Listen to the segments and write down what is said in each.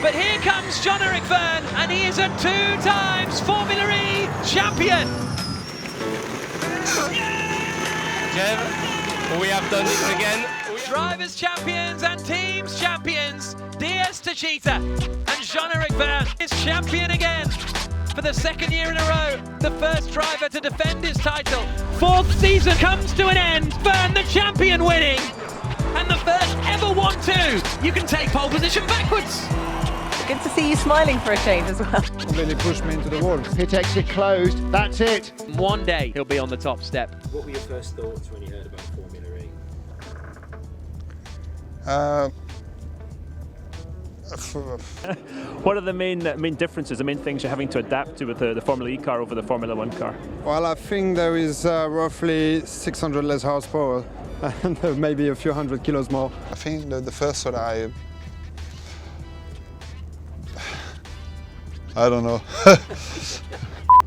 But here comes Jean-Eric Vergne, and he is a 2 times Formula E champion. Kev, we have done it again. Drivers' champions and teams' champions, ESTE and Jean-Eric Vergne is champion again. For the 2nd year in a row, the first driver to defend his title. 4th season comes to an end, Vergne the champion winning. And the first ever 1-2. You can take pole position backwards. Good to see you smiling for a change as well. Really pushed me into the wall. Pit exit closed, that's it. One day he'll be on the top step. What were your first thoughts when you heard about Formula E? What are the main differences, the main things you're having to adapt to with the Formula E car over the Formula 1 car? Well, I think there is roughly 600 less horsepower and maybe a few hundred kilos more. I think the first one I don't know.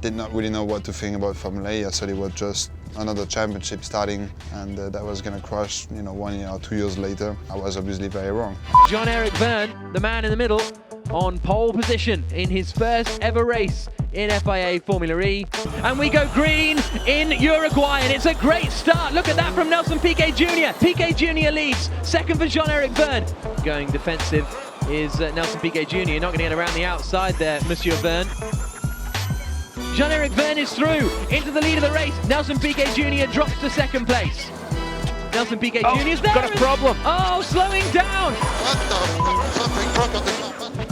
Did not really know what to think about Formula E. I thought it was just another championship starting, and that was going to crash, 1 year or 2 years later. I was obviously very wrong. Jean-Eric Vergne, the man in the middle, on pole position in his first ever race in FIA Formula E. And we go green in Uruguay, and it's a great start. Look at that from Nelson Piquet Jr. Piquet Jr. leads, second for Jean-Eric Vergne. Going defensive is Nelson Piquet Jr. You're not going to get around the outside there, Monsieur Vergne. Jean-Eric Vergne is through into the lead of the race. Nelson Piquet Jr. drops to 2nd place. Nelson Piquet Jr. is there. Got a problem. Oh, slowing down.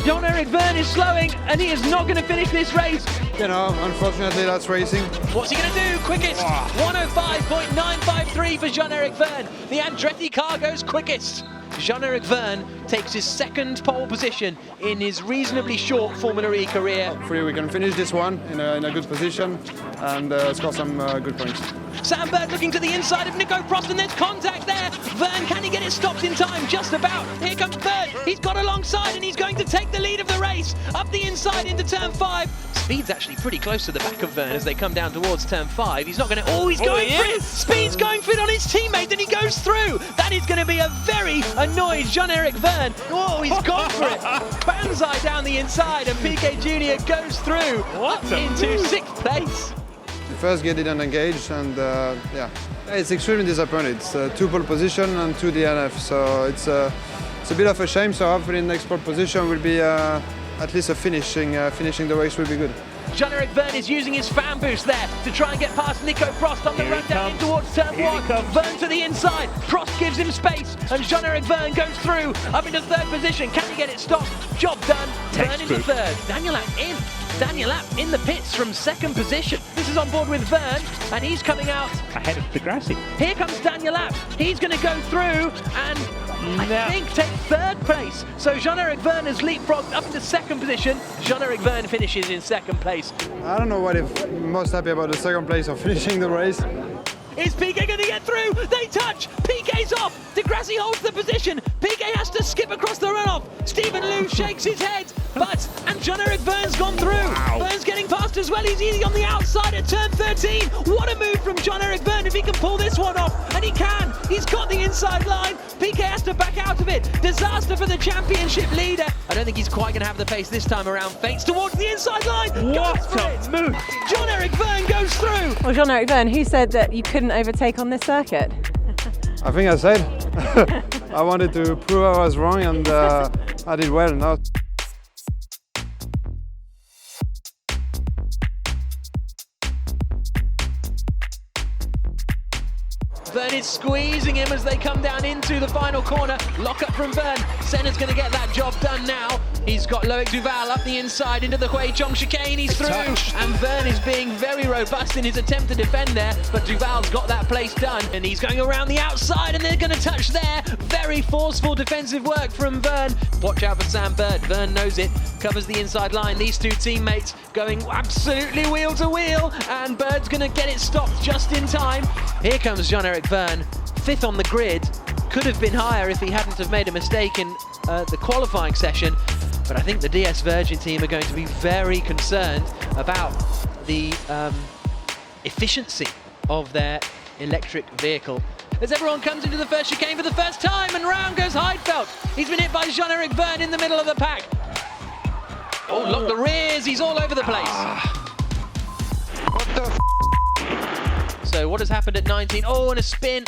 Jean-Eric Vergne is slowing, and he is not going to finish this race. Unfortunately, that's racing. What's he going to do? Quickest. 105.953 for Jean-Eric Vergne. The Andretti car goes quickest. Jean-Eric Vergne takes his 2nd pole position in his reasonably short Formula E career. Hopefully we can finish this one in a good position and score some good points. Sam Bird looking to the inside of Nico Prost, and there's contact there. Vergne, can he get it stopped in time? Just about. Here comes Bird. He's got alongside, and he's going to take the lead of the race. Up the inside into turn 5. Speed's actually pretty close to the back of Vergne as they come down towards turn 5. He's not going to... Oh, he's going for it! Speed's going for it on his teammate, and he goes through. That is going to be a very annoyed Jean-Eric Vergne. Oh, he's gone for it. Banzai down the inside, and Piquet Jr. goes through into 6th place. The first gear didn't engage, and yeah, it's extremely disappointing. It's 2 pole position and 2 DNF, so it's a bit of a shame. So hopefully the next pole position will be at least a finishing the race will be good. Jean-Eric Vergne is using his fan boost there to try and get past Nico Prost on the run down in towards turn 1. Vergne to the inside, Prost gives him space, and Jean-Eric Vergne goes through, up into 3rd position. Can he get it stopped? Job done. Vergne into 3rd. Daniel Abt in the pits from 2nd position. This is on board with Vergne, and he's coming out Ahead of Degrassi. Here comes Daniel Abt. He's going to go through and I think take 3rd place. So Jean-Eric Vergne has leapfrogged up into 2nd position. Jean-Eric Vergne finishes in 2nd place. I don't know what I'm most happy about the 2nd place or finishing the race. Is Piquet going to get through? They touch. Piquet's off. Degrassi holds the position. Piquet has to skip across the runoff. Stephen Lowe shakes his head, and Jean-Eric Vergne's gone through. Vergne's getting past as well. He's easy on the outside at turn 13. What a move from Jean-Eric Vergne if he can pull this one off, and he can. He's got the inside line. Piquet has to back out of it. Disaster for the championship leader. I don't think he's quite going to have the pace this time around. Feints towards the inside line. What a move! Jean-Eric Vergne goes through. Well, Jean-Eric Vergne, who said that you couldn't overtake on this circuit? I think I said. I wanted to prove I was wrong, and I did well now. Vergne is squeezing him as they come down into the final corner. Lock up from Vergne. Senna's going to get that job done now. He's got Loic Duval up the inside into the Huichong chicane. He's through. And Vergne is being very robust in his attempt to defend there. But Duval's got that place done. And he's going around the outside, and they're going to touch there. Very forceful defensive work from Vergne. Watch out for Sam Bird. Vergne knows it. Covers the inside line. These 2 teammates going absolutely wheel to wheel. And Bird's going to get it stopped just in time. Here comes Jean-Eric Vergne, 5th on the grid. Could have been higher if he hadn't have made a mistake in the qualifying session. But I think the DS Virgin team are going to be very concerned about the efficiency of their electric vehicle. As everyone comes into the first chicane for the first time, and round goes Heidfeld. He's been hit by Jean-Eric Vergne in the middle of the pack. Oh, lock the rears, he's all over the place. What the So what has happened at 19? Oh, and a spin.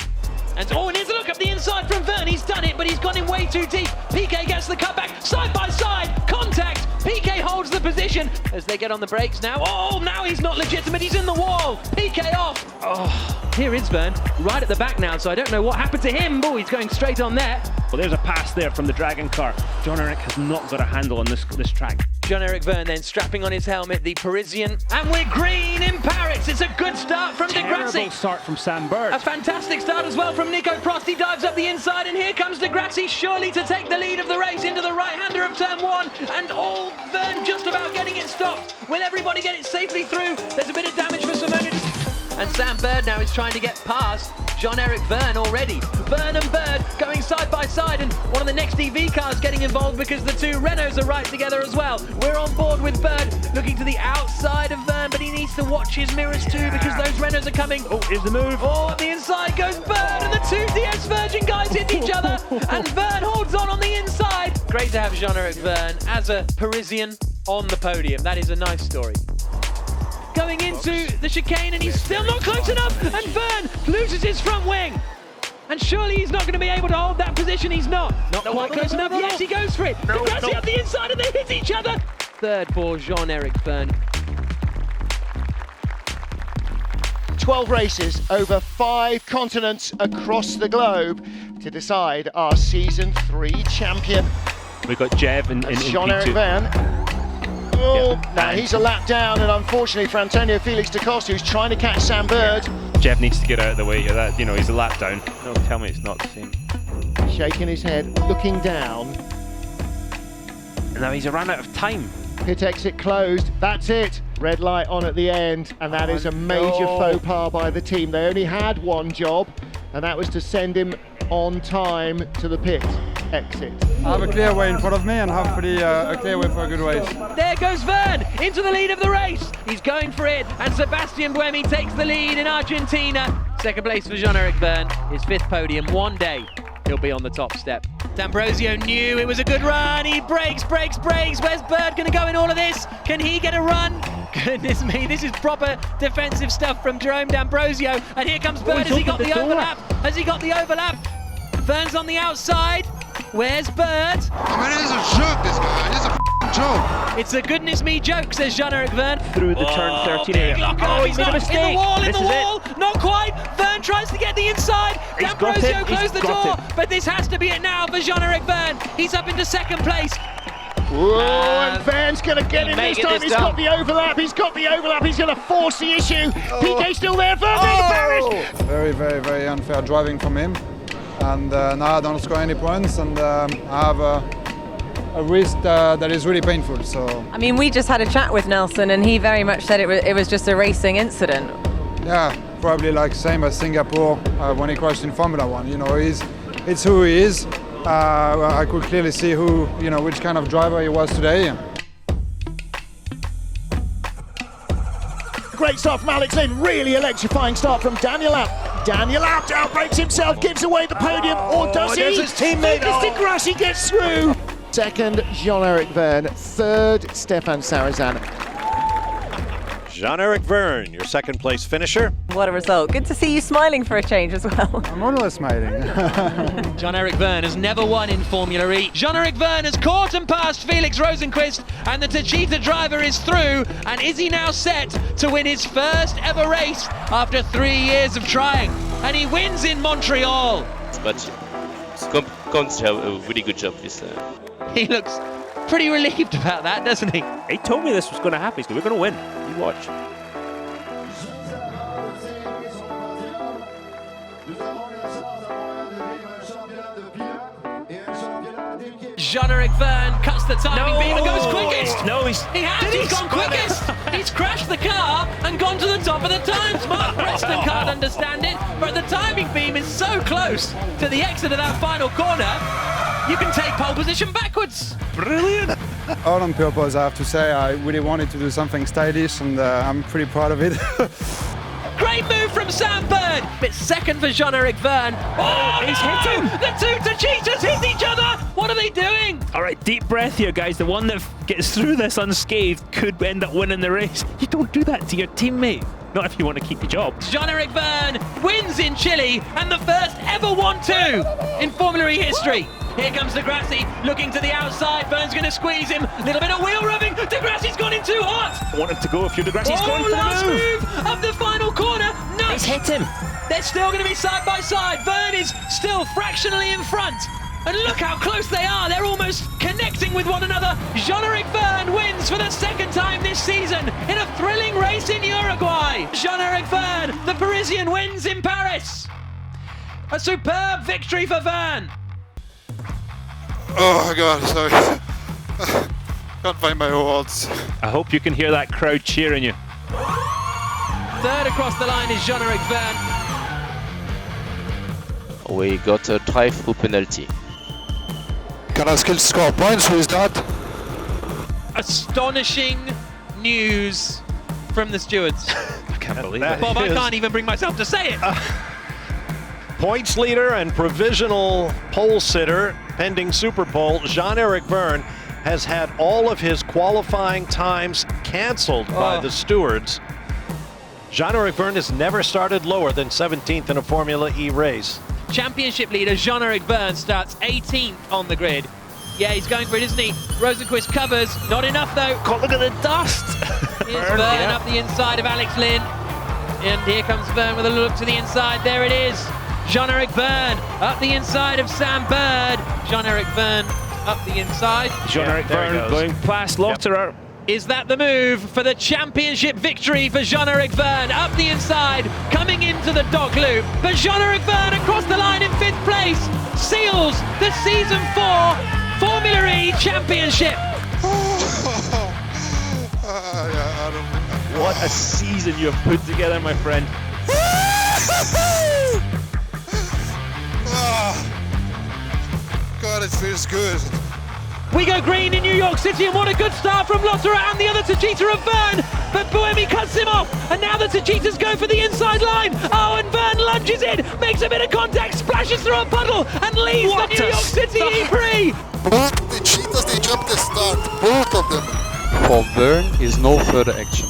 And here's a look up the inside from Vergne. He's done it, but he's gone in way too deep. PK gets the cutback, side by side, contact. PK holds the position as they get on the brakes now. Oh, now he's not legitimate, he's in the wall. PK off. Oh, here is Vergne, right at the back now, so I don't know what happened to him. Oh, he's going straight on there. Well, there's a pass there from the Dragon car. Jean-Eric has not got a handle on this track. Jean-Eric Vergne then strapping on his helmet, the Parisian. And we're green in Paris. It's a good start from Terrible Degrassi. start from Sam Bird. A fantastic start as well from Nico Prost. He dives up the inside, and here comes Degrassi, surely to take the lead of the race into the right-hander of turn 1. And Vergne just about getting it stopped. Will everybody get it safely through? There's a bit of damage for Simone. And Sam Bird now is trying to get past Jean-Eric Vergne already. Vergne and Bird going side by side, and one of the next EV cars getting involved because the two Renaults are right together as well. We're on board with Bird, looking to the outside of Vergne, but he needs to watch his mirrors too because those Renaults are coming. Oh, here's the move. Oh, at the inside goes Bird, and the two DS Virgin guys hit each other, and Vergne holds on the inside. Great to have Jean-Eric Vergne as a Parisian on the podium. That is a nice story. Going into the chicane, and he's still not close enough, and Vergne loses his front wing. And surely he's not going to be able to hold that position. He's not quite close enough. Yes, he goes for it. Degrassi up the inside, and they hit each other. Third for Jean-Eric Vergne. 12 races over 5 continents across the globe to decide our Season 3 champion. We've got Jev in Jean-Eric P2. Vergne. Oh, now he's a lap down, and unfortunately for Antonio Felix da Costa, who's trying to catch Sam Bird. Jev needs to get out of the way of that. You know, he's a lap down. No, tell me it's not the same. Shaking his head, looking down. And now he's run out of time. Pit exit closed, that's it. Red light on at the end, and that is a major faux pas by the team. They only had one job, and that was to send him on time to the pit exit. I have a clear way in front of me and hopefully a clear way for a good race. There goes Vergne into the lead of the race. He's going for it, and Sebastian Buemi takes the lead in Argentina. Second place for Jean-Eric Vergne, his 5th podium. One day he'll be on the top step. D'Ambrosio knew it was a good run. He brakes. Where's Bird going to go in all of this? Can he get a run? Goodness me, this is proper defensive stuff from Jerome D'Ambrosio. And here comes Bird. Has he got the overlap? Has he got the overlap? Vergne's on the outside. Where's Bird? I mean, it is a joke, this guy. It is a joke. It's a goodness me joke, says Jean-Eric Vergne. Through the turn 13 area. Oh, he made a mistake. In the wall, This is it. Not quite. Vergne tries to get the inside. He's got D'Ambrosio it. closed the He's got door, it. but this has to be it now for Jean-Eric Vergne. He's up into 2nd place. Whoa, and Vergne's going to get him this time. He's got the overlap. He's going to force the issue. PK still there. Vergne embarrassed. Very, very, very unfair driving from him. And now I don't score any points, and I have a wrist that is really painful. So I mean, we just had a chat with Nelson, and he very much said it was just a racing incident. yeah, probably like same as Singapore when he crashed in Formula One. You know, it's who he is. I could clearly see which kind of driver he was today. Great start from Alex Lynn. Really electrifying start from Daniel Abt. Daniel Abt outbreaks himself, gives away the podium, or does he? There's his teammate. Degrassi gets through. 2nd, Jean-Eric Vergne. 3rd, Stefan Sarazan. Jean-Eric Vergne, your 2nd place finisher. What a result. Good to see you smiling for a change as well. I'm always smiling. Jean-Eric Vergne has never won in Formula E. Jean-Eric Vergne has caught and passed Felix Rosenqvist, and the Techeetah driver is through. And is he now set to win his 1st ever race after 3 years of trying? And he wins in Montreal. But Con's have a really good job this He looks pretty relieved about that, doesn't he? He told me this was going to happen. We're going to win. You watch. Jean-Eric Vergne cuts the timing beam and goes quickest. No, he's gone quickest. He's crashed the car and gone to the top of the times. Mark Preston can't understand it, but the timing beam is so close to the exit of that final corner, you can take pole position backwards. brilliant. All on purpose, I have to say. I really wanted to do something stylish, and I'm pretty proud of it. Great move from Sam Bird, but 2nd for Jean-Eric Vergne. Oh, he's hit him. The two Techeetahs hit each other. What are they doing? All right, deep breath here, guys. The one that gets through this unscathed could end up winning the race. You don't do that to your teammate. Not if you want to keep your job. Jean-Eric Vergne wins in Chile and the first ever 1-2 in Formula E history. Here comes De Grassi looking to the outside. Vergne's going to squeeze him. A little bit of wheel rubbing. De Grassi's gone in too hot. I want him to go if you're De Grassi's going for last the move of the final corner. No. He's hit him. They're still going to be side by side. Vergne is still fractionally in front. And look how close they are. They're almost connecting with one another. Jean-Eric Vergne wins for the second time this season in a thrilling race in Uruguay. Jean-Eric Vergne, the Parisian, wins in Paris. A superb victory for Vergne. Oh God, sorry. Can't find my words. I hope you can hear that crowd cheering you. Third across the line is Jean-Eric Vergne. We got a drive-through penalty. Can I still score points with that? Astonishing news from the stewards. I can't believe it. Bob, I can't even bring myself to say it. Points leader and provisional pole sitter, pending Super Pole, Jean-Eric Vergne has had all of his qualifying times cancelled by the stewards. Jean-Eric Vergne has never started lower than 17th in a Formula E race. Championship leader Jean-Eric Vergne starts 18th on the grid. Yeah, he's going for it, isn't he? Rosenquist covers, not enough though. God, look at the dust. Here's Vergne up the inside of Alex Lynn. And here comes Vergne with a look to the inside. There it is. Jean-Eric Vergne up the inside of Sam Bird. Jean-Eric Vergne up the inside. Jean-Eric Vergne going past Lotterer. Yep. Is that the move for the championship victory for Jean-Eric Vergne? Up the inside, coming into the dock loop. But Jean-Eric Vergne across the line in 5th place seals the Season 4 Formula E Championship. What a season you have put together, my friend. God, it feels good. We go green in New York City, and what a good start from Lotterer and the other Tejita of Vergne. But Buemi cuts him off, and now the Tejitas go for the inside line. Oh, and Vergne lunges in, makes a bit of contact, splashes through a puddle, and leads the New York City E-Prix. Both the Cheetahs, they jumped the start, both of them. For Vergne is no further action.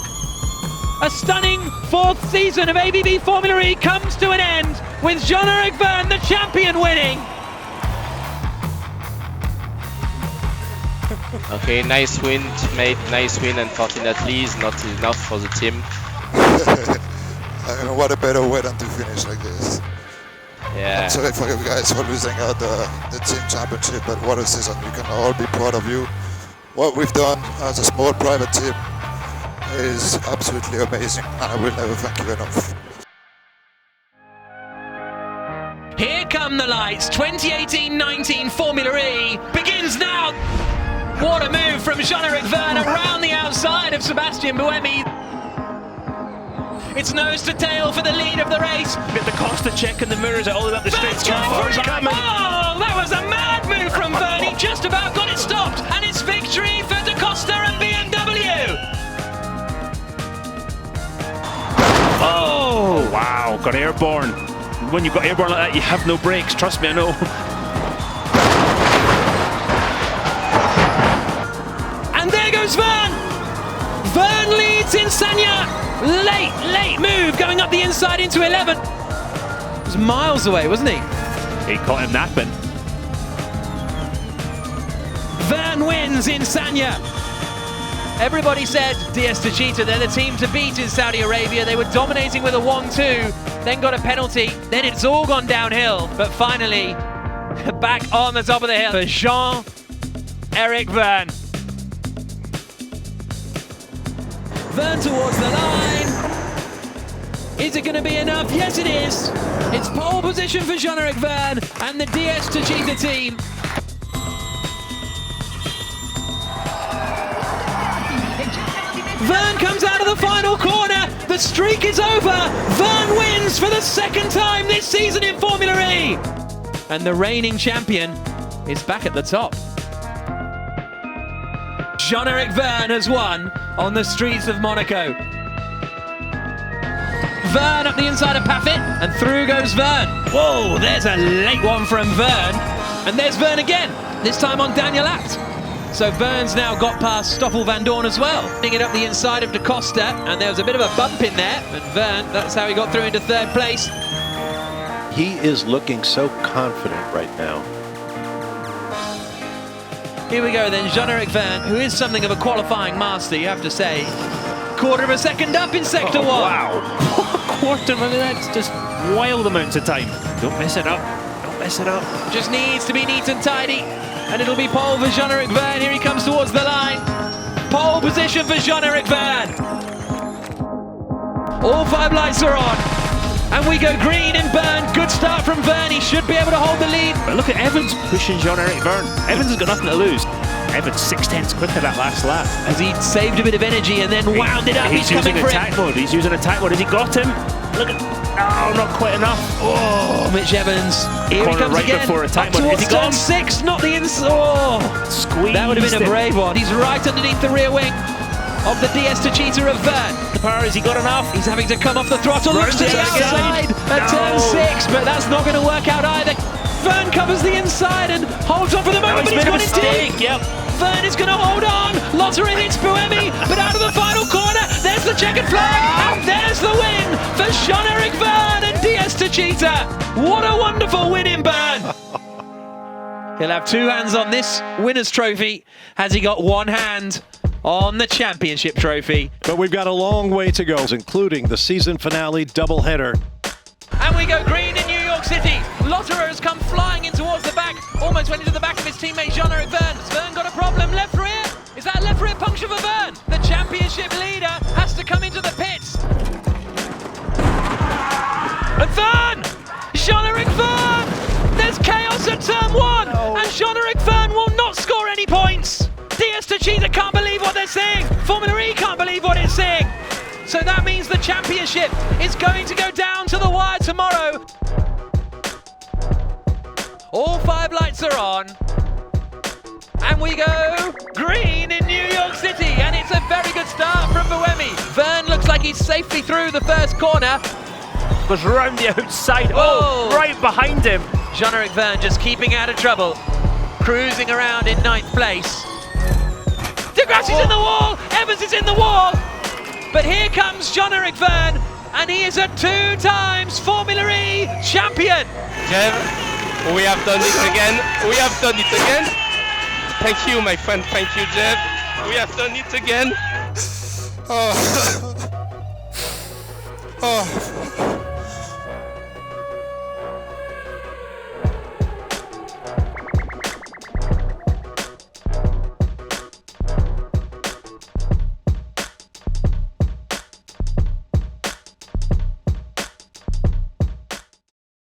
A stunning 4th season of ABB Formula E comes to an end with Jean-Eric Vergne, the champion, winning. Okay, nice win, mate, nice win. Unfortunately, it's not enough for the team. I don't know what a better way than to finish like this. Yeah. I'm sorry for you guys for losing out the team championship, but what a season. We can all be proud of you. What we've done as a small private team is absolutely amazing, and I will never thank you enough. Here come the lights. 2018-19 Formula E begins now. What a move from Jean-Eric Vergne around the outside of Sebastian Buemi. It's nose to tail for the lead of the race. Get the Costa check and the mirrors all the way up the straight. Oh, that was a mad move from Vergne. He just about got it stopped. And it's victory for Da Costa and BMW. Oh, wow, got airborne. When you've got airborne like that, you have no brakes. Trust me, I know. And there goes Vergne. Vergne leads in Sanya. Late move going up the inside into 11. It was miles away, wasn't he? He caught him napping. Vergne wins in Sanya. Everybody said ESTE, they're the team to beat in Saudi Arabia. They were dominating with a 1-2, then got a penalty. Then it's all gone downhill. But finally, back on the top of the hill for Jean-Eric Vergne. Vergne towards the line. Is it going to be enough? Yes, it is. It's pole position for Jean-Eric Vergne and the ESTE team. Vergne comes out of the final corner. The streak is over. Vergne wins for the second time this season in Formula E. And the reigning champion is back at the top. Jean-Eric Vergne has won on the streets of Monaco. Vergne up the inside of Paffett, and through goes Vergne. Whoa, there's a late one from Vergne. And there's Vergne again. this time on Daniel Abt. So Vergne's now got past Stoffel Van Dorn as well. Putting it up the inside of De Costa, and there was a bit of a bump in there, and Vergne, that's how he got through into third place. He is looking so confident right now. Here we go then, Jean-Eric Vergne, who is something of a qualifying master, you have to say. Quarter of a second up in Sector 1. Wow. Quarter of a, that's just wild amounts of time. Don't mess it up. Don't mess it up. Just needs to be neat and tidy. And it'll be pole for Jean-Eric Vergne. Here he comes towards the line. Pole position for Jean-Eric Vergne. All 5 lights are on. And we go green in Bern. Good start from Vergne. He should be able to hold the lead. But look at Evans pushing Jean-Eric Vergne. Evans has got nothing to lose. Evans 6/10ths quicker that last lap. As he saved a bit of energy and then wound it up. He's using attack mode. He's using attack mode. Has he got him? Look at... Oh, not quite enough. Oh, Mitch Evans. Here he comes right again. Before attack up mode. towards turn 6, not the inside. Oh, squeeze. That would have been a brave one. He's right underneath the rear wing of the ESTE Cheetah of Vergne. The power, has he got enough? He's having to come off the throttle. Looks to the outside at turn 6, but that's not going to work out either. Vergne covers the inside and holds on for the moment, but he's got it deep. Yep. Vergne is going to hold on. Lotterer hits Buemi, but out of the final corner, there's the checkered flag, and there's the win for Jean-Eric Vergne and ESTE Cheetah. What a wonderful win in Bern. He'll have 2 hands on this winner's trophy. Has he got 1 hand on the championship trophy? But we've got a long way to go, including the season finale doubleheader. And we go green in New York City. Lotterer has come flying in towards the back, almost went into the back of his teammate Jean-Eric Vergne. Has Vergne got a problem? Left rear? Is that a left rear puncture for Vergne? The championship leader has to come into the pits. And Vergne! Jean-Eric Vergne! There's chaos at turn 1, and Jean-Eric Vergne will not score any points. ESTE Cheetah can't believe what they're seeing. Formula E can't believe what it's seeing. So that means the championship is going to go down to the wire tomorrow. All 5 lights are on. And we go green in New York City. And it's a very good start from Buemi. Vergne looks like he's safely through the first corner. Goes round the outside. Oh, right behind him. Jean-Eric Vergne just keeping out of trouble. Cruising around in 9th place. DeGrasse is in the wall. Evans is in the wall. But here comes Jean-Eric Vergne, and he is a 2 times Formula E champion. Jeff, we have done it again. We have done it again. Thank you, my friend. Thank you, Jeff. We have done it again. Oh.